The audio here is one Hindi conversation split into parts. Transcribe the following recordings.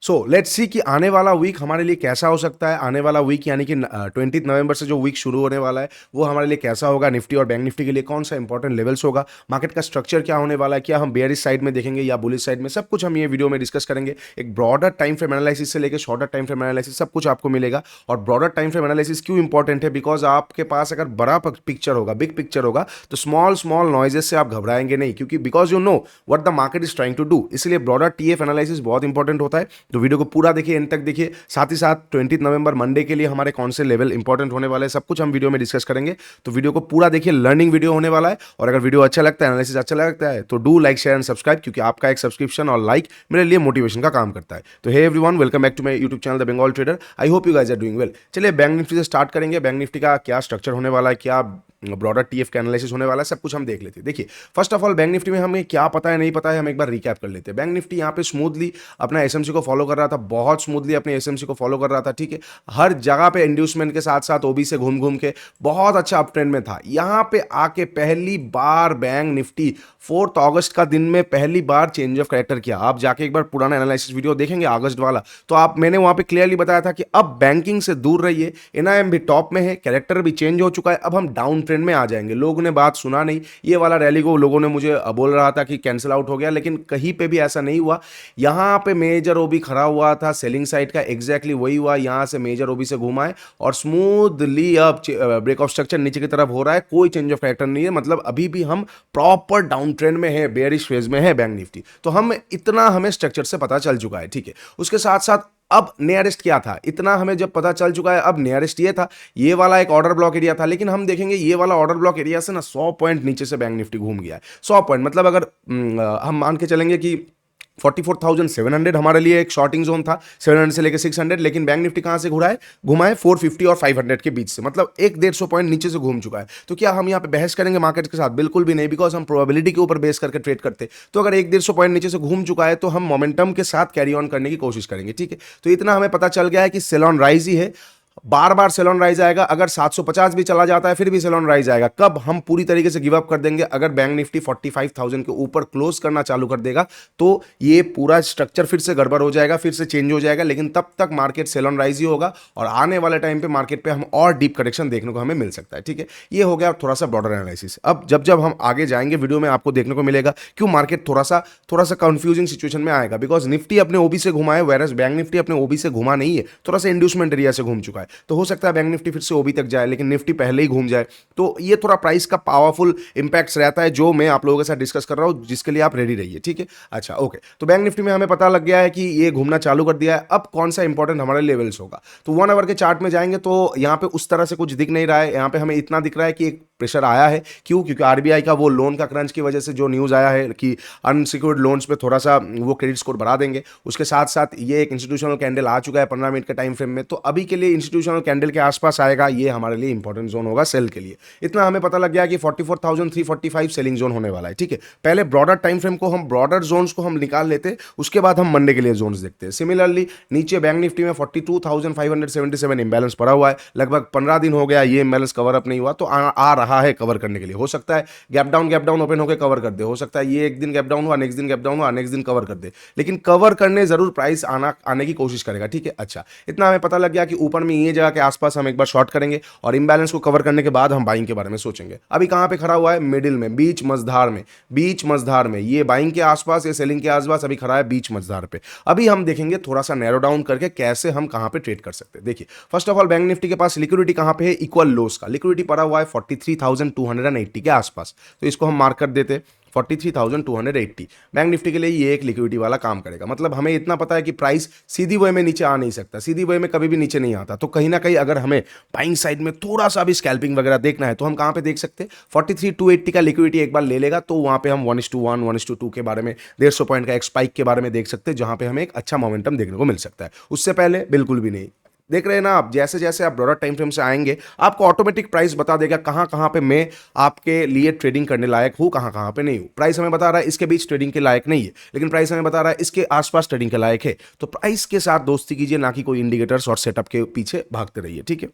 सो लेट्स सी कि आने वाला वीक हमारे लिए कैसा हो सकता है। आने वाला वीक यानी कि 20 नवंबर से जो वीक शुरू होने वाला है वो हमारे लिए कैसा होगा, निफ्टी और बैंक निफ्टी के लिए कौन सा इंपॉर्टेंट लेवल्स होगा, मार्केट का स्ट्रक्चर क्या होने वाला है, क्या हम बेयरिश साइड में देखेंगे या बुलिश साइड में, सब कुछ हम ये वीडियो में डिस्कस करेंगे। एक ब्रॉडर टाइम फ्रेम एनालिसिस से लेकर शॉर्टर टाइम फ्रेम एनालिसिस सब कुछ आपको मिलेगा। और ब्रॉडर टाइम फ्रेम एनालिसिस क्यों इंपॉर्टेंट है, बिकॉज आपके पास अगर बड़ा पिक्चर होगा, बिग पिक्चर होगा, तो स्मॉल स्मॉल नॉइजेस से आप घबराएंगे नहीं, क्योंकि because you know what the market is trying to do. इसलिए ब्रॉडर टीएफ एनालिसिस बहुत इंपॉर्टेंट होता है। तो वीडियो को पूरा देखिए, एंड तक देखिए। साथ ही साथ 20 नवंबर मंडे के लिए हमारे कौन से लेवल इंपॉर्टेंट होने वाले हैं, सब कुछ हम वीडियो में डिस्कस करेंगे। तो वीडियो को पूरा देखिए, लर्निंग वीडियो होने वाला है। और अगर वीडियो अच्छा लगता है, एनालिसिस अच्छा लगता है, तो do like share and subscribe, क्योंकि आपका एक सब्सक्रिप्शन और लाइक मेरे लिए मोटिवेशन का काम करता है। तो hey everyone, welcome back to my YouTube channel the Bengal trader. I hope you guys are doing well. चलिए बैंक निफ्टी से स्टार्ट करेंगे। बैंक निफ्टी का क्या स्ट्रक्चर होने वाला है, क्या ब्रॉडर टीएफ का एनालिसिस होने वाला है, सब कुछ हम देख लेते हैं। देखिए, first of all bank Nifty में हमें क्या पता है नहीं पता है, हम एक बार रिकैप कर लेते हैं। बैंक निफ्टी यहाँ पे स्मूथली अपना एसएमसी को फॉलो कर रहा था, बहुत स्मूथली अपने एसएमसी को फॉलो कर रहा था, ठीक है। हर जगह पे इंड्यूसमेंट के साथ साथ ओबी से घूम घूम के बहुत अच्छा अप ट्रेंड में था। यहाँ पे आके पहली बार बैंक निफ्टी 4 अगस्त का दिन में पहली बार चेंज ऑफ कैरेक्टर किया। आप जाके एक बार पुराना एनालिसिस वीडियो देखेंगे अगस्त वाला, तो आप मैंने वहां पे क्लियरली बताया था कि अब बैंकिंग से दूर रहिए, एनआईएम भी टॉप में है, कैरेक्टर भी चेंज हो चुका है, अब हम डाउन ट्रेंड में आ जाएंगे। लोगों ने बात सुना नहीं, ये वाला रैली को लोगों ने मुझे बोल रहा था कि कैंसिल आउट हो गया, लेकिन कहीं पे भी ऐसा नहीं हुआ। यहाँ पे मेजर ओबी खड़ा हुआ था सेलिंग साइड का, एग्जैक्टली वही हुआ। यहाँ से मेजर ओबी से घुमा है और स्मूथली अब ब्रेक ऑफ स्ट्रक्चर नीचे की तरफ हो रहा है, कोई चेंज ऑफ कैरेक्टर नहीं है। मतलब अभी भी हम प्रॉपर डाउन ट्रेंड में है, बेयरिश फेज में है बैंक निफ्टी। तो हम इतना हमें स्ट्रक्चर से पता चल चुका है, ठीक है। उसके साथ साथ अब नियरेस्ट क्या था, इतना हमें जब पता चल चुका है, अब नियरेस्ट ये था, ये वाला एक ऑर्डर ब्लॉक एरिया था। लेकिन हम देखेंगे ये वाला ऑर्डर ब्लॉक एरिया से ना 100 पॉइंट नीचे से बैंक निफ्टी घूम गया है। 100 पॉइंट मतलब अगर हम मान के चलेंगे कि 44,700 हमारे लिए एक शॉर्टिंग जोन था, 700 से लेकर 600। लेकिन बैंक निफ्टी कहां से घुमाए 450 और 500 के बीच से, मतलब 150 पॉइंट नीचे से घूम चुका है। तो क्या हम यहाँ पे बहस करेंगे मार्केट के साथ? बिल्कुल भी नहीं, बिकॉज हम प्रोबेबिलिटी के ऊपर बेस करके ट्रेड करते। तो अगर 150 पॉइंट नीचे से घूम चुका है, तो हम मोमेंटम के साथ कैरी ऑन करने की कोशिश करेंगे, ठीक है। तो इतना हमें पता चल गया है कि सेल ऑन राइज ही है, बार बार सेल ऑन राइज आएगा। अगर 750 भी चला जाता है फिर भी सेल ऑन राइज आएगा। कब हम पूरी तरीके से गिव अप कर देंगे? अगर बैंक निफ्टी 45,000 के ऊपर क्लोज करना चालू कर देगा, तो ये पूरा स्ट्रक्चर फिर से गड़बड़ हो जाएगा, फिर से चेंज हो जाएगा। लेकिन तब तक मार्केट सेल ऑन राइज ही होगा और आने वाले टाइम पे मार्केट पे हम और डीप करेक्शन देखने को हमें मिल सकता है, ठीक है। ये हो गया थोड़ा सा ब्रॉडर एनालिसिस। अब जब जब हम आगे जाएंगे वीडियो में आपको देखने को मिलेगा क्यों मार्केट थोड़ा सा कंफ्यूजिंग सिचुएशन में आएगा। बिकॉज निफ्टी अपने ओबी से घुमा है, वेरस बैंक निफ्टी अपने ओबी से घुमा नहीं है, थोड़ा सा इंड्यूसमेंट एरिया से घूम चुका है। तो हो सकता है बैंक निफ्टी फिर से ओबी तक जाए, लेकिन निफ्टी पहले ही घूम जाए। तो ये थोड़ा प्राइस का पावरफुल इंपैक्ट रहता है, जो मैं आप लोगों के साथ डिस्कस कर रहा हूं, जिसके लिए आप रेडी रहिए, ठीक है। अच्छा, ओके। तो बैंक निफ्टी में हमें पता लग गया है कि ये घूमना चालू कर दिया है। अब कौन सा इंपॉर्टेंट हमारे लेवल्स होगा, तो 1 आवर के चार्ट में जाएंगे तो यहाँ पे उस तरह से कुछ दिख नहीं रहा है। यहाँ पे हमें इतना दिख रहा है कि एक प्रेशर आया है। क्यों? क्योंकि आरबीआई का वो लोन का क्रंच की वजह से जो न्यूज आया है कि अनसिक्योर्ड लोन्स पे थोड़ा सा वो क्रेडिट स्कोर बढ़ा देंगे। उसके साथ साथ ये एक इंस्टीट्यूशनल कैंडल आ चुका है 15 मिनट के टाइम फ्रेम में। तो अभी के लिए इंस्टीट्यूशनल कैंडल के आसपास आएगा, ये हमारे लिए इंपॉर्टेंट जोन होगा सेल के लिए। इतना हमें पता लग गया कि 44,345 सेलिंग जोन होने वाला है, ठीक है। पहले ब्रॉडर टाइम फ्रेम को हम ब्रॉडर जोन्स को हम निकाल लेते, उसके बाद हम मंडे के लिए जोन्स देखते हैं। सिमिलरली नीचे बैंक निफ्टी में 42,577 इंबैलेंस पड़ा हुआ है। लगभग 15 दिन हो गया ये इंबैलेंस कवर अप नहीं हुआ, तो आ रहा है कवर करने के लिए। हो सकता है गैप डाउन ओपन होकर कवर कर दे, हो सकता है ये एक दिन गैप डाउन हुआ, नेक्स्ट दिन गैप डाउन हुआ, नेक्स्ट दिन कवर कर दे, लेकिन कवर करने जरूर प्राइस आने की कोशिश करेगा, ठीक है। अच्छा, इतना हमें पता लग गया कि ऊपर में ये जगह के आसपास हम एक बार शॉर्ट करेंगे और इंबैलेंस को कवर करने के बाद हम बाइंग के बारे में सोचेंगे। अभी कहां पे खड़ा हुआ है? मिडिल में, बीच मझधार में। ये बाइंग के आसपास, ये सेलिंग के आसपास अभी खड़ा है बीच मझधार पे। अभी हम देखेंगे थोड़ा सा नैरो डाउन करके कैसे हम कहां पे ट्रेड कर सकते हैं। देखिए, first of all bank Nifty के पास लिक्विडिटी कहां पे है? इक्वल लोस का लिक्विडिटी पड़ा हुआ है 43,280 के आसपास। तो इसको हम मार्क कर देते 43,280। बैंक निफ्टी के लिए ये एक लिक्विडिटी वाला काम करेगा। मतलब हमें इतना पता है कि प्राइस सीधी वे में नीचे आ नहीं सकता, सीधी वे में कभी भी नीचे नहीं आता। तो कहीं ना कहीं अगर हमें बाइंग साइड में थोड़ा सा भी स्कैल्पिंग वगैरह देखना है, तो हम कहां पे देख सकते हैं? 43,280 का लिक्विडिटी एक बार ले लेगा, तो वहां पे हम 1:1, 1:2 के बारे में, 150 पॉइंट का एक स्पाइक के बारे में देख सकते हैं, जहां पे हमें एक अच्छा मोमेंटम देखने को मिल सकता है। उससे पहले बिल्कुल भी नहीं। देख रहे हैं ना आप, जैसे जैसे आप ब्रॉडर टाइम फ्रेम से आएंगे, आपको ऑटोमेटिक प्राइस बता देगा कहां कहां पे मैं आपके लिए ट्रेडिंग करने लायक हूं, कहां कहां पे नहीं हूं। प्राइस हमें बता रहा है इसके बीच ट्रेडिंग के लायक नहीं है, लेकिन प्राइस हमें बता रहा है इसके आसपास ट्रेडिंग के लायक है। तो प्राइस के साथ दोस्ती कीजिए, ना कि कोई इंडिकेटर्स और सेटअप के पीछे भागते रहिए, ठीक है।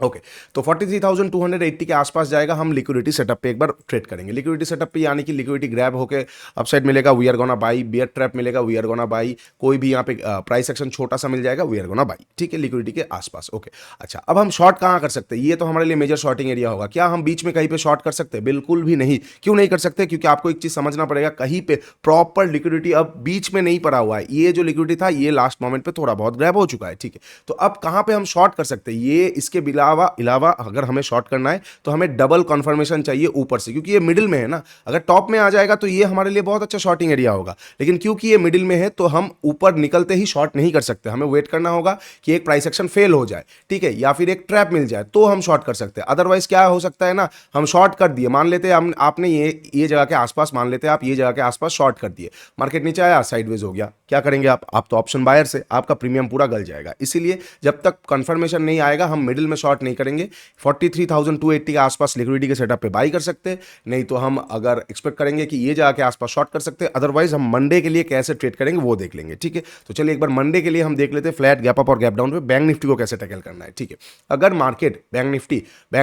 ओके तो 43,280 के आसपास जाएगा, हम लिक्विडिटी सेटअप पे एक बार ट्रेड करेंगे। लिक्विडिटी सेटअप पे यानी कि लिक्विडिटी ग्रैब होके अपसाइड मिलेगा, we are gonna buy, bear trap मिलेगा, वी आर गोना बाई, कोई भी यहाँ पे प्राइस एक्शन छोटा सा मिल जाएगा, वी आर गोना बाई, ठीक है, लिक्विडिटी के आसपास। ओके अच्छा, अब हम शॉर्ट कहाँ कर सकते हैं, ये तो हमारे लिए मेजर शॉर्टिंग एरिया होगा। क्या हम बीच में कहीं पे शॉर्ट कर सकते हैं? बिल्कुल भी नहीं। क्यों नहीं कर सकते? क्योंकि आपको एक चीज समझना पड़ेगा, कहीं पे प्रॉपर लिक्विडिटी अब बीच में नहीं पड़ा हुआ है। ये जो लिक्विडिटी था ये लास्ट मोमेंट पे थोड़ा बहुत ग्रैब हो चुका है, ठीक है। तो अब कहाँ पे हम शॉर्ट कर सकते हैं? ये इसके अलावा इलावा अगर हमें शॉर्ट करना है तो हमें डबल कंफर्मेशन चाहिए ऊपर से, क्योंकि ये मिडिल में है ना। अगर टॉप में आ जाएगा तो ये हमारे लिए बहुत अच्छा शॉर्टिंग एरिया होगा, लेकिन क्योंकि ये मिडिल में है तो हम ऊपर निकलते ही शॉर्ट नहीं कर सकते। हमें वेट करना होगा कि एक प्राइस एक्शन फेल हो जाए, ठीक है, या फिर एक ट्रैप मिल जाए तो हम शॉर्ट कर सकते हैं। अदरवाइज क्या हो सकता है ना, हम शॉर्ट कर दिए, मान लेते हैं हम, आपने ये जगह के आसपास, मान लेते हैं आप ये जगह के आसपास शॉर्ट कर दिए, मार्केट नीचे आया, साइडवेज हो गया, क्या करेंगे आप तो ऑप्शन बायर से आपका प्रीमियम पूरा गल जाएगा। इसीलिए जब तक कंफर्मेशन नहीं आएगा हम मिडिल में शॉर्ट नहीं करेंगे। 43,280 के आसपास लिक्विडिटी के सेटअप पे बाई कर सकते हैं, नहीं तो हम अगर एक्सपेक्ट करेंगे कि ये जाके आसपास शॉर्ट कर सकते हैं। अदरवाइज हम मंडे के लिए कैसे ट्रेड करेंगे वो देख लेंगे, ठीक है। तो चलिए एक बार मंडे के लिए हम देख लेते हैं फ्लैट गैप अप और गैप डाउन पे बैंक निफ्टी को कैसे टैकल करना है, ठीक है। अगर मार्केट बैंक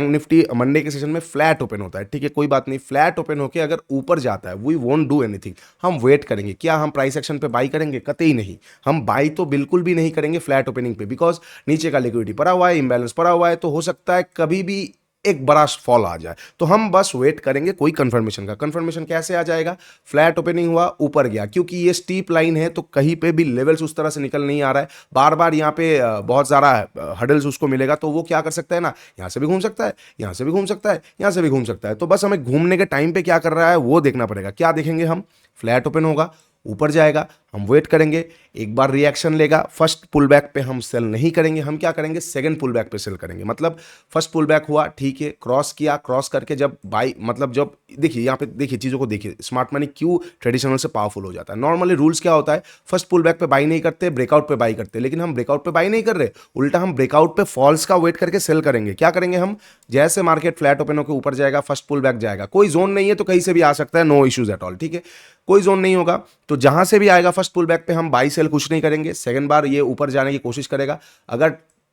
निफ्टी मंडे के सेशन में फ्लैट ओपन होता है, ठीक है, कोई बात नहीं, फ्लैट ओपन होकर अगर ऊपर जाता है, वी वोंट डू एनीथिंग, हम वेट करेंगे। क्या हम प्राइस एक्शन पे बाई करेंगे? कतई नहीं, हम बाई तो बिल्कुल भी नहीं करेंगे फ्लैट ओपनिंग पे, बिकॉज नीचे का लिक्विडिटी पड़ा हुआ है, इंबैलेंस पड़ा हुआ है, तो हो सकता है कभी भी एक बड़ा फॉल आ जाए। तो हम बस वेट करेंगे कोई कंफर्मेशन का। कंफर्मेशन कैसे आ जाएगा? फ्लैट ओपनिंग हुआ, ऊपर गया, क्योंकि ये स्टीप लाइन है तो कहीं पे भी लेवल्स उस तरह से निकल नहीं आ रहा है, बार बार यहाँ पे बहुत सारा हडल्स उसको मिलेगा, तो वो क्या कर सकता है ना, यहाँ से भी घूम सकता है, यहाँ से भी घूम सकता है, यहाँ से भी घूम सकता है। तो बस हमें घूमने के टाइम पे क्या कर रहा है वो देखना पड़ेगा। क्या देखेंगे हम? फ्लैट ओपन होगा, ऊपर जाएगा, हम वेट करेंगे, एक बार रिएक्शन लेगा, फर्स्ट पुल बैक पे हम सेल नहीं करेंगे, हम क्या करेंगे? सेकंड पुल बैक पे सेल करेंगे। मतलब फर्स्ट पुल बैक हुआ, ठीक है, क्रॉस किया, क्रॉस करके जब बाई, मतलब जब देखिए यहाँ पे देखिए चीज़ों को देखिए, स्मार्ट मनी क्यों ट्रेडिशनल से पावरफुल हो जाता है। नॉर्मली रूल्स क्या होता है, फर्स्ट पुल बैक पे बाई नहीं करते, ब्रेकआउट पे बाई करते, लेकिन हम ब्रेकआउट पे बाई नहीं कर रहे, उल्टा हम ब्रेकआउट पे फॉल्स का वेट करके सेल करेंगे। क्या करेंगे हम? जैसे मार्केट फ्लैट ओपन होकर ऊपर जाएगा, फर्स्ट पुल बैक जाएगा, कोई जोन नहीं है तो कहीं से भी आ सकता है, नो इश्यूज एट ऑल, ठीक है, कोई जोन नहीं होगा, तो जहां से भी आएगा फर्स्ट पुल बैक पे हम बाई सेल कुछ नहीं करेंगे। सेकंड बार ये ऊपर जाने की कोशिश करेगा, अगर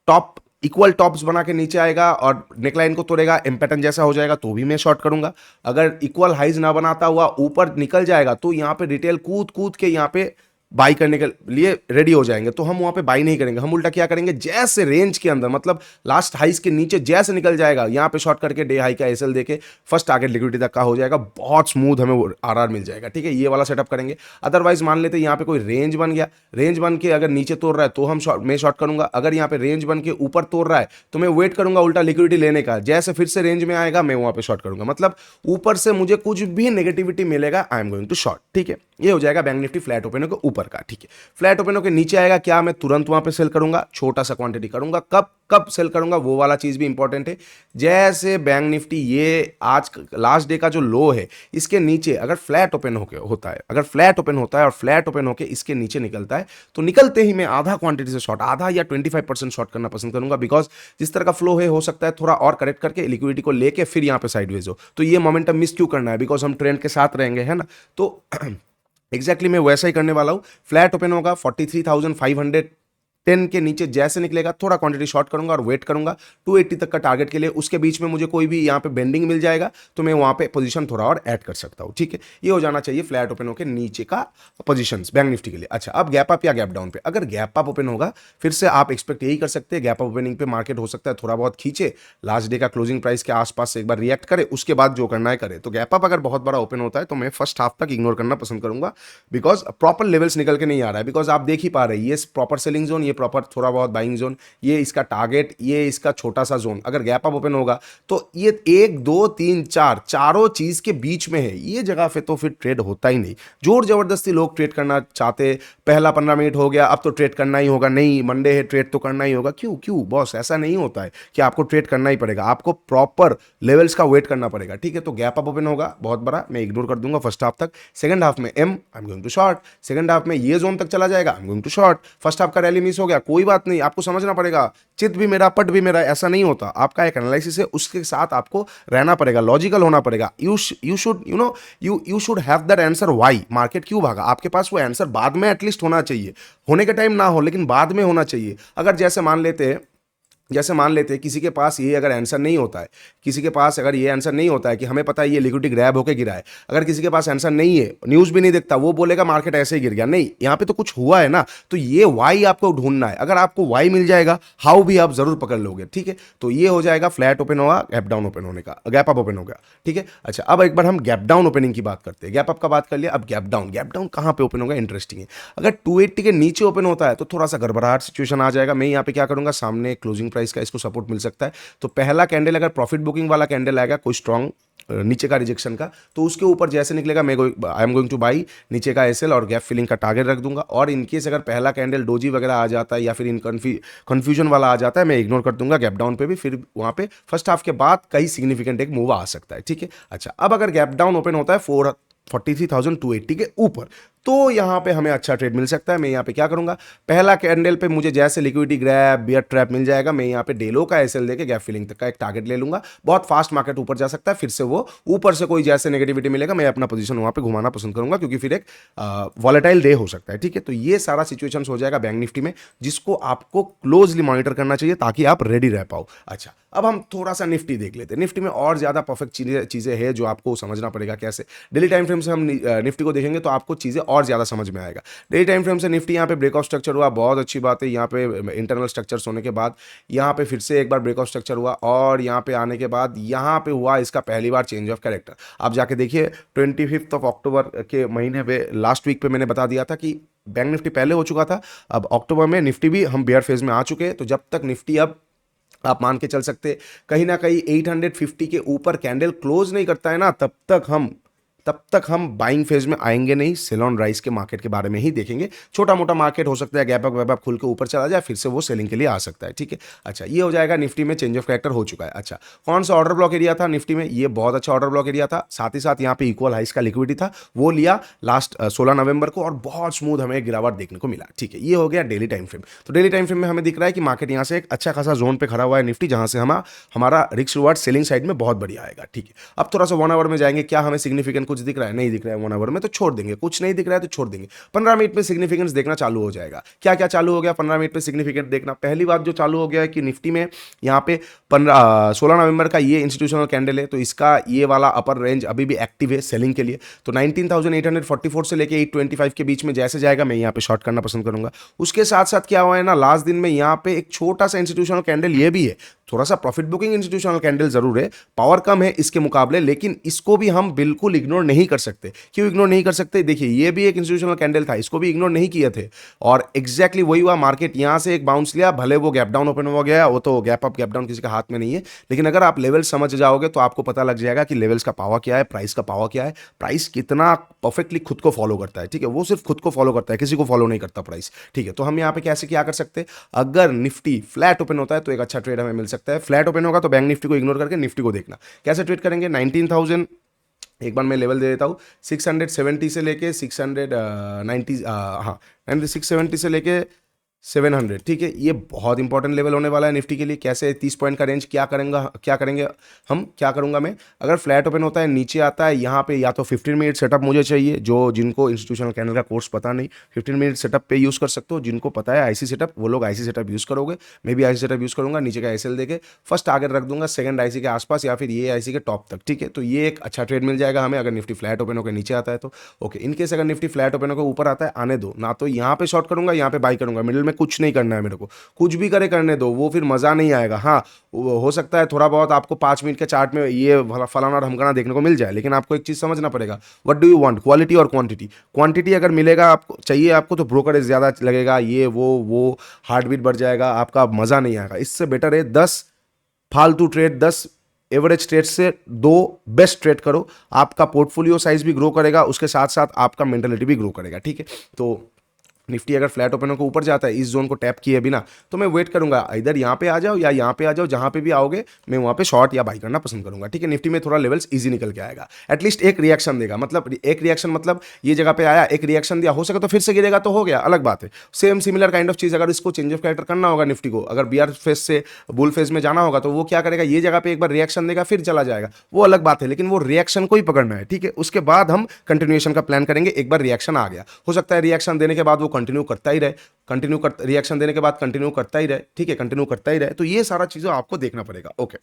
टॉप इक्वल टॉप्स बना के नीचे आएगा और नेकलाइन को तोड़ेगा, एम्पैटर्न जैसा हो जाएगा, तो भी मैं शॉर्ट करूंगा। अगर इक्वल हाइज ना बनाता हुआ ऊपर निकल जाएगा तो यहां पे रिटेल कूद कूद के यहां पे बाई करने के लिए रेडी हो जाएंगे, तो हम वहां पे बाई नहीं करेंगे। हम उल्टा क्या करेंगे, जैसे रेंज के अंदर, मतलब लास्ट हाइस के नीचे जैसे निकल जाएगा, यहां पे शॉर्ट करके डे हाई का एसएल देके फर्स्ट टारगेट लिक्विडिटी तक का हो जाएगा, बहुत स्मूथ हमें आरआर मिल जाएगा, ठीक है, ये वाला सेटअप करेंगे। अदरवाइज मान लेते हैं यहाँ पे कोई रेंज बन गया, रेंज बन के अगर नीचे तोड़ रहा है तो मैं शॉर्ट करूंगा। अगर यहाँ पे रेंज बन के ऊपर तोड़ रहा है तो मैं वेट करूंगा उल्टा लिक्विडिटी लेने का, जैसे फिर से रेंज में आएगा मैं वहां पे शॉर्ट करूंगा। मतलब ऊपर से मुझे कुछ भी नेगेटिविटी मिलेगा, I am going to short, ठीक है। ये हो जाएगा बैंक निफ्टी फ्लैट ओपन के ऊपर का, ठीक है। फ्लैट ओपन होकर नीचे आएगा, क्या मैं तुरंत वहां पे सेल करूंगा? छोटा सा क्वांटिटी करूंगा। कब कब सेल करूंगा वो वाला चीज भी इंपॉर्टेंट है। जैसे बैंक निफ्टी ये आज लास्ट डे का जो लो है इसके नीचे अगर फ्लैट ओपन होता है, अगर फ्लैट ओपन होता है और फ्लैट ओपन होकर इसके नीचे निकलता है, तो निकलते ही मैं आधा क्वांटिटी से शॉर्ट, आधा या 25% शॉर्ट करना पसंद करूंगा, बिकॉज जिस तरह का फ्लो है हो सकता है थोड़ा और करेक्ट करके लिक्विडिटी को लेके फिर यहाँ पे साइडवेज हो, तो ये मोमेंटम मिस क्यों करना है, बिकॉज हम ट्रेंड के साथ रहेंगे, है ना। तो एग्जैक्टली मैं वैसा ही करने वाला हूं। फ्लैट ओपन होगा 43,510 के नीचे जैसे निकलेगा थोड़ा क्वांटिटी शॉर्ट करूंगा और वेट करूंगा 280 तक का टारगेट के लिए। उसके बीच में मुझे कोई भी यहां पे बेंडिंग मिल जाएगा तो मैं वहां पे पोजीशन थोड़ा और ऐड कर सकता हूं, ठीक है। ये हो जाना चाहिए फ्लैट ओपन होकर नीचे का पोजीशंस बैंक निफ्टी के लिए। अच्छा, अब गैप अप या गैप डाउन पे, अगर गैप अप ओपन होगा फिर से आप एक्सपेक्ट यही कर सकते हैं, गैप अप ओपनिंग पे मार्केट हो सकता है थोड़ा बहुत खींचे, लास्ट डे का क्लोजिंग प्राइस के आसपास से एक बार रिएक्ट करे, उसके बाद जो करना है करे। तो गैप अप अगर बहुत बड़ा ओपन होता है तो मैं फर्स्ट हाफ तक इग्नोर करना पसंद करूंगा, बिकॉज प्रॉपर लेवल्स निकल के नहीं आ रहा है। बिकॉज आप देख ही पा रहे हैं ये प्रॉपर सेलिंग जोन, ये प्रॉपर थोड़ा बहुत बाइंग जोन, ये इसका टारगेट, ये इसका छोटा सा जोन। अगर गैप अप ओपन होगा तो ये 1 2 3 4 चारों चीज के बीच में है, ये जगह पे तो फिर ट्रेड होता ही नहीं। जोर जबरदस्ती लोग ट्रेड करना चाहते, पहला 15 मिनट हो गया अब तो ट्रेड करना ही होगा, नहीं मंडे है ट्रेड तो करना ही होगा। क्यों क्यों बॉस, ऐसा नहीं होता है कि आपको ट्रेड करना ही पड़ेगा, आपको प्रॉपर लेवल्स का वेट करना पड़ेगा, ठीक है। तो गैप अप ओपन होगा बहुत बड़ा, मैं इग्नोर कर दूंगा फर्स्ट हाफ तक। सेकंड हाफ में I am going to short, second half में ये जोन तक चला जाएगा, I am going to short. First half का रैली मिस हो गया, कोई बात नहीं, आपको समझना पड़ेगा चित भी मेरा पट भी मेरा, ऐसा नहीं होता। आपका एक एनालिसिस है, उसके साथ आपको रहना पड़ेगा, लॉजिकल होना पड़ेगा। You should you should have that answer why market क्यों भागा, आपके पास वो आंसर बाद में एटलीस्ट होना चाहिए, होने का टाइम ना हो लेकिन बाद में होना चाहिए। अगर जैसे मान लेते हैं जैसे मान लेते हैं किसी के पास ये अगर आंसर नहीं होता है, किसी के पास अगर ये आंसर नहीं होता है कि हमें पता है ये लिक्विडिटी ग्रैब होके गिरा है, अगर किसी के पास आंसर नहीं है, न्यूज़ भी नहीं देखता, वो बोलेगा मार्केट ऐसे ही गिर गया। नहीं, यहाँ पे तो कुछ हुआ है ना, तो ये वाई आपको ढूंढना है। अगर आपको वाई मिल जाएगा, हाउ भी आप जरूर पकड़ लोगे। ठीक है, तो ये हो जाएगा फ्लैट ओपन होगा, गैप डाउन ओपन होने का, गैप अप ओपन हो गया। ठीक है, अच्छा अब एक बार हम गैप डाउन ओपनिंग की बात करते हैं। गैप अप का बात कर लिया, अब गैप डाउन कहाँ पे ओपन होगा, इंटरेस्टिंग है। अगर 280 के नीचे ओपन होता है तो थोड़ा सा गड़बड़ाहट सिचुएशन आ जाएगा। मैं यहाँ पे क्या करूंगा, सामने क्लोजिंग प्राइस का इसको सपोर्ट मिल सकता है, तो पहला कैंडल अगर प्रॉफिट बुकिंग वाला कैंडल आएगा कोई स्ट्रॉन्ग नीचे का रिजेक्शन का, तो उसके ऊपर जैसे निकलेगा मैं आई एम गोइंग टू बाई नीचे का एसएल और गैप फिलिंग का टारगेट रख दूंगा। और इनकेस अगर पहला कैंडल डोजी वगैरह आ जाता है या फिर इन कन्फ्यूजन वाला आ जाता है, मैं इग्नोर कर दूंगा गैप डाउन पे भी। फिर वहां पे फर्स्ट हाफ के बाद कई सिग्निफिकेंट एक मूव आ सकता है। ठीक है, अच्छा अब अगर गैप डाउन ओपन होता है 43,280 के ऊपर, तो यहां पे हमें अच्छा ट्रेड मिल सकता है। मैं यहां पे क्या करूंगा, पहला कैंडल पे मुझे जैसे लिक्विडिटी ग्रैब बियर ट्रैप मिल जाएगा, मैं यहां पे डेलो का एसएल देके गैप फिलिंग तक का एक टारगेट ले लूंगा। बहुत फास्ट मार्केट ऊपर जा सकता है, फिर से वो ऊपर से कोई जैसे नेगेटिविटी मिलेगा, मैं अपना पोजीशन वहां पे घुमाना पसंद करूंगा, क्योंकि फिर एक वॉलेटाइल डे हो सकता है। ठीक है, तो ये सारा सिचुएशन हो जाएगा बैंक निफ्टी में, जिसको आपको क्लोजली मॉनिटर करना चाहिए ताकि आप रेडी रह पाओ। अच्छा, अब हम थोड़ा सा निफ्टी देख लेते हैं। निफ्टी में और ज्यादा परफेक्ट चीजें हैं जो आपको समझना पड़ेगा कैसे। डेली टाइम फ्रेम से हम निफ्टी को देखेंगे तो आपको चीजें और ज्यादा समझ में आएगा। डेली टाइम फ्रेम से निफ्टी यहाँ पे ब्रेकआउट स्ट्रक्चर हुआ, बहुत अच्छी बात है। यहाँ पे इंटरनल स्ट्रक्चर्स होने के बाद यहाँ पे फिर से एक बार ब्रेकआउट स्ट्रक्चर हुआ, और यहाँ पे आने के बाद यहाँ पे हुआ इसका पहली बार चेंज ऑफ कैरेक्टर। आप जाके देखिए 25 अक्टूबर के महीने पे, लास्ट वीक पे मैंने बता दिया था कि बैंक निफ्टी पहले हो चुका था, अब अक्टूबर में निफ्टी भी हम बेयर फेज में आ चुके हैं। तो जब तक निफ्टी अब आप मान के चल सकते कहीं ना कहीं 850 के ऊपर कैंडल क्लोज नहीं करता है ना, तब तक हम बाइंग फेज में आएंगे नहीं। सेल ऑन राइज के मार्केट के बारे में ही देखेंगे। छोटा मोटा मार्केट हो सकता है, गैप अप वैप अप खुल के ऊपर चला जाए, फिर से वो सेलिंग के लिए आ सकता है। ठीक है, अच्छा ये हो जाएगा। निफ्टी में चेंज ऑफ कैरेक्टर हो चुका है। अच्छा, कौन सा ऑर्डर ब्लॉक एरिया था निफ्टी में, ये बहुत अच्छा ऑर्डर ब्लॉक एरिया था। साथ ही साथ यहाँ पे इक्वल हाइस का लिक्विडिटी था, वो लिया लास्ट 16 नवंबर को, और बहुत स्मूथ हमें गिरावट देखने को मिला। ठीक है, ये हो गया डेली टाइम फ्रेम। तो डेली टाइम फ्रेम में हमें दिख रहा है कि मार्केट यहाँ से एक अच्छा खासा जोन पे खड़ा हुआ है निफ्टी, जहां से हमारा रिस्क रिवार्ड सेलिंग साइड में बहुत बढ़िया आएगा। ठीक है, अब थोड़ा सा 1 आवर में जाएंगे। क्या हमें सिग्निफिकेंट कुछ दिख रहा है, नहीं दिख रहा है 1 आवर में, तो छोड़ देंगे। कुछ नहीं दिख रहा है तो छोड़ देंगे। 15 मिनट में सिग्निफिकेंस देखना चालू हो जाएगा। क्या क्या चालू हो गया 15 मिनट में सिग्निफिकेंट देखना? पहली बात जो चालू हो गया है कि निफ्टी में यहाँ पे 16 नवंबर का ये इंस्टीट्यूशनल कैंडल है, तो इसका ये वाला अपर रेंज अभी भी एक्टिव है सेलिंग के लिए। तो 19,844 से लेके 825 के बीच में जैसे जाएगा, मैं यहाँ पे शॉर्ट करना पसंद करूंगा। उसके साथ साथ क्या हुआ है ना, लास्ट दिन में यहाँ पे एक छोटा सा इंस्टीट्यूशनल कैंडल ये भी है, थोड़ा सा प्रॉफिट बुकिंग इंस्टीट्यूशनल कैंडल जरूर है, पावर कम है इसके मुकाबले, लेकिन इसको भी हम बिल्कुल इग्नोर नहीं कर सकते। क्यों इग्नोर नहीं कर सकते? देखिए, ये भी एक इंस्टीट्यूशनल कैंडल था, इसको भी इग्नोर नहीं किए थे, और एग्जैक्टली वही हुआ। मार्केट यहां से एक बाउंस लिया, भले वो गैप डाउन ओपन हो गया, वो तो गैप अप गैप डाउन किसी का हाथ में नहीं है, लेकिन अगर आप लेवल समझ जाओगे तो आपको पता लग जाएगा कि लेवल्स का पावर क्या है, प्राइस का पावर क्या है, प्राइस कितना परफेक्टली खुद को फॉलो करता है। ठीक है, वो सिर्फ खुद को फॉलो करता है, किसी को फॉलो नहीं करता प्राइस। ठीक है, तो हम यहाँ पे कैसे क्या कर सकते हैं, अगर निफ्टी फ्लैट ओपन होता है तो एक अच्छा ट्रेड हमें मिल सकता है। फ्लैट ओपन होगा तो बैंक निफ्टी को इग्नोर करके निफ्टी को देखना। कैसे ट्रेड करेंगे, 19,000 एक बार मैं लेवल दे देता हूँ, 670 से लेके 690, हाँ 670 से लेके 700। ठीक है, ये बहुत इंपॉर्टेंट लेवल होने वाला है निफ्टी के लिए। कैसे 30 पॉइंट का रेंज क्या करेंगे हम, क्या करूंगा मैं, अगर फ्लैट ओपन होता है नीचे आता है यहाँ पे, या तो 15 मिनट सेटअप मुझे चाहिए, जो जिनको इंस्टीट्यूशनल कैंडल का कोर्स पता नहीं, 15 मिनट सेटअप पे यूज़ कर सकते हो। जिनको पता है आईसी सेटअप, वो लोग आईसी सेटअप यूज़ करोगे, मैं भी आईसी सेटअप यूज़ करूंगा। नीचे का एसएल देके फर्स्ट टारगेट रख दूंगा सेकंड आईसी के आसपास, या फिर ये आईसी के टॉप तक। ठीक है, तो ये एक अच्छा ट्रेड मिल जाएगा हमें अगर निफ्टी फ्लैट ओपन होकर नीचे आता है तो। ओके, इनकेस अगर निफ्टी फ्लैट ओपन होकर ऊपर आता है, आने दो ना, तो यहाँ पे शॉर्ट करूंगा, यहाँ पे बाई करूंगा, मिडिल में कुछ नहीं करना है मेरे को, कुछ भी करे करने दो, वो फिर मजा नहीं आएगा। हाँ, हो सकता है थोड़ा बहुत आपको 5 मिनट के चार्ट में ये फलाना और ढमकाना देखने को मिल जाए, लेकिन आपको एक चीज समझना पड़ेगा, what do you want, quality और क्वांटिटी। क्वांटिटी अगर मिलेगा आपको, चाहिए आपको, तो ब्रोकरेज ज्यादा लगेगा, ये वो हार्ट बीट बढ़ जाएगा, आपका मजा नहीं आएगा। इससे बेटर है 10 फालतू ट्रेड, 10 एवरेज ट्रेड से 2 बेस्ट ट्रेड करो, आपका पोर्टफोलियो साइज भी ग्रो करेगा, उसके साथ साथ आपका मेंटेलिटी भी ग्रो करेगा। ठीक है, तो निफ्टी अगर फ्लैट ओपन होकर ऊपर जाता है इस जोन को टैप किए बिना, तो मैं वेट करूंगा, इधर यहाँ पे आ जाओ या यहाँ पे आ जाओ, जहाँ पे भी आओगे मैं वहाँ पे शॉर्ट या बाई करना पसंद करूंगा। ठीक है, निफ्टी में थोड़ा लेवल्स इजी निकल के आएगा, एटलीस्ट एक रिएक्शन देगा, मतलब एक रिएक्शन मतलब ये जगह पे आया, एक रिएक्शन दिया, हो सके तो फिर से गिरेगा तो हो गया, अलग बात है। सेम सिमिलर काइंड ऑफ चीज अगर इसको चेंज ऑफ कैरेक्टर करना होगा निफ्टी को, अगर बियर फेज से बुल फेज में जाना होगा, तो वो क्या करेगा, ये जगह पे एक बार रिएक्शन देगा फिर चला जाएगा, वो अलग बात है, लेकिन वो रिएक्शन को ही पकड़ना है। ठीक है, उसके बाद हम कंटिन्यूएशन का प्लान करेंगे। एक बार रिएक्शन आ गया, हो सकता है रिएक्शन देने के बाद वो कंटिन्यू करता ही रहे, कंटिन्यू कर रिएक्शन देने के बाद कंटिन्यू करता ही रहे, ठीक है, कंटिन्यू करता ही रहे। तो ये सारा चीज़ें आपको देखना पड़ेगा। ओके,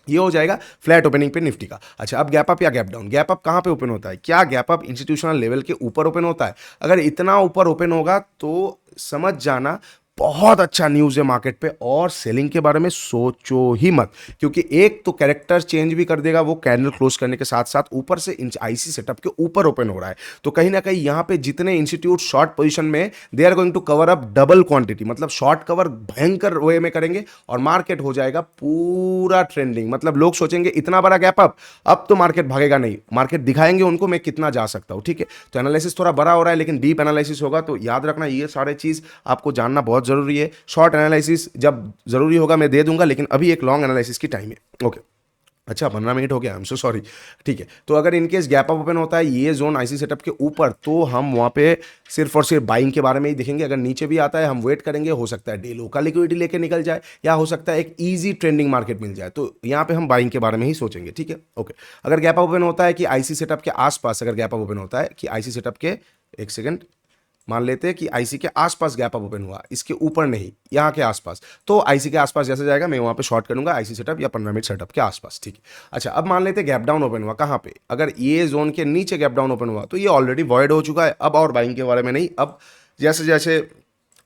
ये हो जाएगा फ्लैट ओपनिंग पे निफ्टी का। अच्छा, अब गैप अप या गैप डाउन। गैप अप कहाँ पे ओपन होता है? क्या गैप अप इंस्टीट्यूशनल लेवल के ऊपर ओपन होता है? अगर इतना ऊपर ओपन होगा तो समझ जाना बहुत अच्छा न्यूज़ है मार्केट पे, और सेलिंग के बारे में सोचो ही मत, क्योंकि एक तो कैरेक्टर चेंज भी कर देगा वो कैंडल क्लोज करने के साथ साथ, ऊपर से आईसी सेटअप के ऊपर ओपन हो रहा है। तो कहीं ना कहीं यहाँ पे जितने इंस्टीट्यूट शॉर्ट पोजीशन में, they are going to cover up double quantity, मतलब शॉर्ट कवर भयंकर वे में करेंगे और मार्केट हो जाएगा पूरा ट्रेंडिंग। मतलब लोग सोचेंगे इतना बड़ा गैप अप, अब तो मार्केट भागेगा नहीं, मार्केट दिखाएंगे उनको मैं कितना जा सकता हूँ, ठीक है। तो एनालिसिस थोड़ा बड़ा हो रहा है लेकिन डीप एनालिसिस होगा, तो याद रखना ये सारे चीज़ आपको जानना बहुत जरूरी है। शॉर्ट एनालिसिस जब जरूरी होगा मैं दे दूंगा, लेकिन अभी एक लॉन्ग एनालिसिस की टाइम है। ओके, अच्छा 15 मिनट हो गया, आई एम सो सॉरी, ठीक है। तो अगर इनकेस गैप अप ओपन होता है ये जोन आईसी सेटअप के ऊपर, तो हम वहाँ पे सिर्फ और सिर्फ बाइंग के बारे में ही देखेंगे। अगर नीचे भी आता है हम वेट करेंगे, हो सकता है डे लो का लिक्विडिटी लेके निकल जाए, या हो सकता है एक ईजी ट्रेंडिंग मार्केट मिल जाए, तो यहाँ पे हम बाइंग के बारे में ही सोचेंगे, ठीक है। ओके, अगर गैप अप ओपन होता है कि आईसी सेटअप के आसपास, अगर गैप अप ओपन होता है कि आईसी सेटअप के, एक सेकंड, मान लेते हैं कि आईसी के आसपास गैप अप ओपन हुआ, इसके ऊपर नहीं, यहाँ के आसपास, तो आईसी के आसपास जैसे जाएगा मैं वहाँ पे शॉर्ट करूंगा आईसी सेटअप या 15 मिनट सेटअप के आसपास, ठीक है। अच्छा, अब मान लेते हैं गैप डाउन ओपन हुआ, कहाँ पे? अगर ये जोन के नीचे गैप डाउन ओपन हुआ तो ये ऑलरेडी वॉइड हो चुका है, अब और बाइंग के बारे में नहीं। अब जैसे जैसे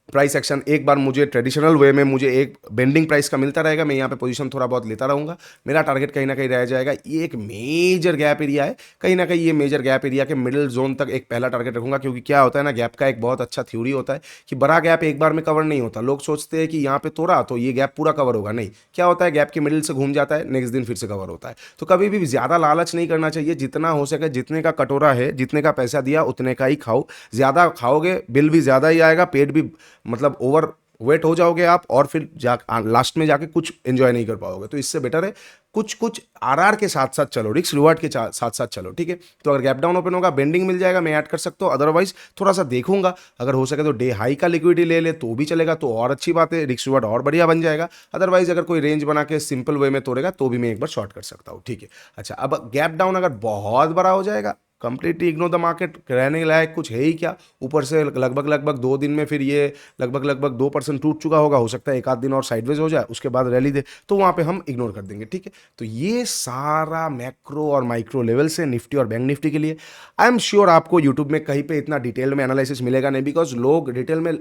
प्राइस एक्शन, एक बार मुझे ट्रेडिशनल वे में मुझे एक बेंडिंग प्राइस का मिलता रहेगा, मैं यहाँ पे पोजीशन थोड़ा बहुत लेता रहूँगा, मेरा टारगेट कहीं ना कहीं रह जाएगा। ये एक मेजर गैप एरिया है, कहीं ना कहीं ये मेजर गैप एरिया के मिडिल जोन तक एक पहला टारगेट रखूंगा, क्योंकि क्या होता है ना, गैप का एक बहुत अच्छा थ्योरी होता है कि बड़ा गैप एक बार में कवर नहीं होता। लोग सोचते हैं कि यहाँ पे तोड़ा तो ये गैप पूरा कवर होगा, नहीं, क्या होता है गैप के मिडिल से घूम जाता है, नेक्स्ट दिन फिर से कवर होता है। तो कभी भी ज़्यादा लालच नहीं करना चाहिए, जितना हो सके, जितने का कटोरा है, जितने का पैसा दिया उतने का ही खाओ। ज़्यादा खाओगे बिल भी ज़्यादा ही आएगा, पेट भी मतलब ओवर वेट हो जाओगे आप, और फिर लास्ट में जाके कुछ एंजॉय नहीं कर पाओगे। तो इससे बेटर है कुछ कुछ आरआर के साथ साथ चलो, रिस्क रिवार्ड के साथ साथ चलो, ठीक है। तो अगर गैप डाउन ओपन होगा, बेंडिंग मिल जाएगा, मैं ऐड कर सकता हूँ, अदरवाइज थोड़ा सा देखूंगा, अगर हो सके तो डे हाई का लिक्विडिटी ले ले तो भी चलेगा, तो और अच्छी बात है, रिस्क रिवार्ड और बढ़िया बन जाएगा। अदरवाइज अगर कोई रेंज बना के सिंपल वे में तोड़ेगा तो भी मैं एक बार शॉर्ट कर सकता हूँ, ठीक है। अच्छा, अब गैप डाउन अगर बहुत बड़ा हो जाएगा, कंप्लीटली इग्नोर द मार्केट, रहने लायक कुछ है ही क्या, ऊपर से लगभग लगभग 2 दिन में फिर ये लगभग 2% टूट चुका होगा, हो सकता है एक आध दिन और साइडवेज हो जाए, उसके बाद रैली दे, तो वहाँ पे हम इग्नोर कर देंगे, ठीक है। तो ये सारा मैक्रो और माइक्रो लेवल से निफ्टी और बैंक निफ्टी के लिए। आई एम श्योर आपको यूट्यूब में कहीं पे इतना डिटेल में एनालिसिस मिलेगा नहीं, बिकॉज लोग डिटेल में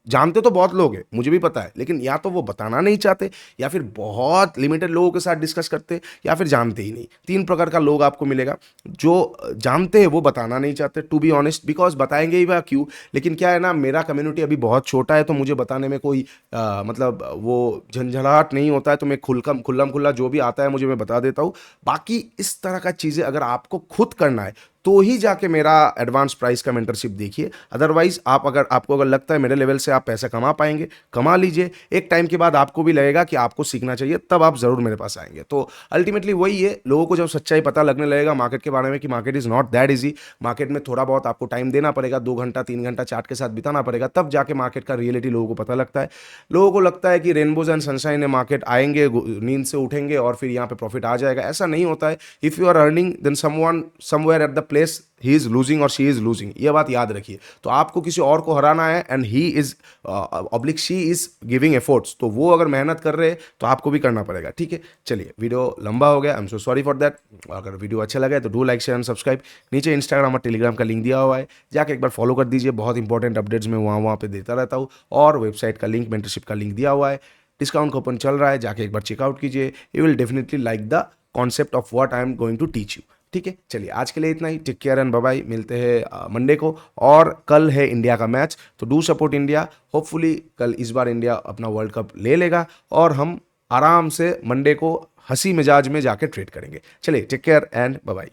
जानते तो बहुत लोग हैं, मुझे भी पता है, लेकिन या तो वो बताना नहीं चाहते, या फिर बहुत लिमिटेड लोगों के साथ डिस्कस करते, या फिर जानते ही नहीं। 3 प्रकार का लोग आपको मिलेगा, जो जानते हैं वो बताना नहीं चाहते, टू बी ऑनेस्ट, बिकॉज बताएंगे ही वह क्यों। लेकिन क्या है ना, मेरा कम्युनिटी अभी बहुत छोटा है, तो मुझे बताने में कोई मतलब वो झंझलाहट नहीं होता है, तो मैं खुल्लम खुल्ला जो भी आता है मुझे मैं बता देता हूँ। बाकी इस तरह का चीज़ें अगर आपको खुद करना है तो ही जाके मेरा एडवांस प्राइस का मेंटरशिप देखिए। अदरवाइज आपको अगर लगता है मेरे लेवल से आप पैसा कमा पाएंगे, कमा लीजिए। एक टाइम के बाद आपको भी लगेगा कि आपको सीखना चाहिए, तब आप जरूर मेरे पास आएंगे। तो अल्टीमेटली वही है, लोगों को जब सच्चाई पता लगने लगेगा मार्केट के बारे में कि market is not that easy, market में थोड़ा बहुत आपको टाइम देना पड़ेगा, 2 घंटा 3 घंटा चार्ट के साथ बिताना पड़ेगा, तब जाके मार्केट का रियलिटी लोगों को पता लगता है। लोगों को लगता है कि रेनबोज एंड सनशाइन है, मार्केट आएंगे, नींद से उठेंगे और फिर यहाँ पे प्रॉफिट आ जाएगा, ऐसा नहीं होता है। If you are earning then someone somewhere at the place he is losing और शी इज लूजिंग, ये बात याद रखिए। तो आपको किसी और को हराना है and he is oblique she is giving efforts, तो वो अगर मेहनत कर रहे हैं तो आपको भी करना पड़ेगा, ठीक है। चलिए, वीडियो लंबा हो गया, I am so sorry for that. अगर वीडियो अच्छा लगा तो do like share and subscribe. नीचे इंस्टाग्राम और टेलीग्राम का लिंक दिया हुआ है, जाके एक बार फॉलो कर दीजिए, बहुत इंपॉर्टेंट अपडेट्स मैं वहाँ पे देता रहता हूँ। और वेबसाइट का लिंक, मेंटरशिप का लिंक दिया हुआ है, डिस्काउंट कूपन चल रहा है, जाके एक बार चेकआउट कीजिए। You will definitely like the concept of what I am going to teach you, ठीक है। चलिए, आज के लिए इतना ही, take care and bye bye. मिलते हैं मंडे को, और कल है इंडिया का मैच, तो डू सपोर्ट इंडिया। होपफुली कल इस बार इंडिया अपना वर्ल्ड कप ले लेगा और हम आराम से मंडे को हंसी मिजाज में जाके ट्रेड करेंगे। चलिए, take care and bye bye.